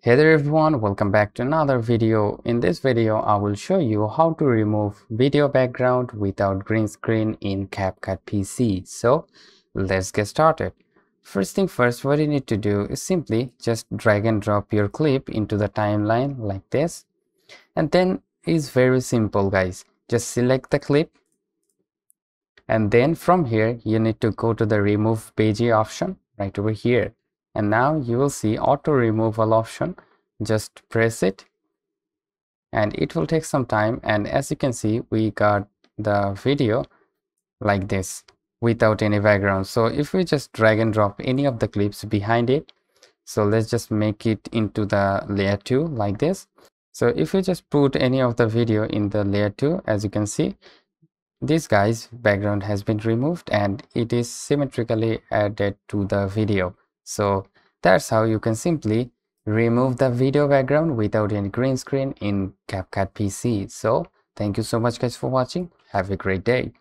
Hey there everyone, welcome back to another video. In this video, I will show you how to remove video background without green screen in CapCut PC. So let's get started. First thing first, what you need to do is simply just drag and drop your clip into the timeline like this. And then it's very simple guys. Just select the clip. And then from here, you need to go to the remove page option right over here. And now you will see auto removal option. Just press it and it will take some time, and as you can see we got the video like this without any background. So if we just drag and drop any of the clips behind it, so let's just make it into the layer 2 like this. So if we just put any of the video in the layer 2, as you can see this guy's background has been removed and it is symmetrically added to the video. So that's how you can simply remove the video background without any green screen in CapCut PC. So thank you so much guys for watching. Have a great day.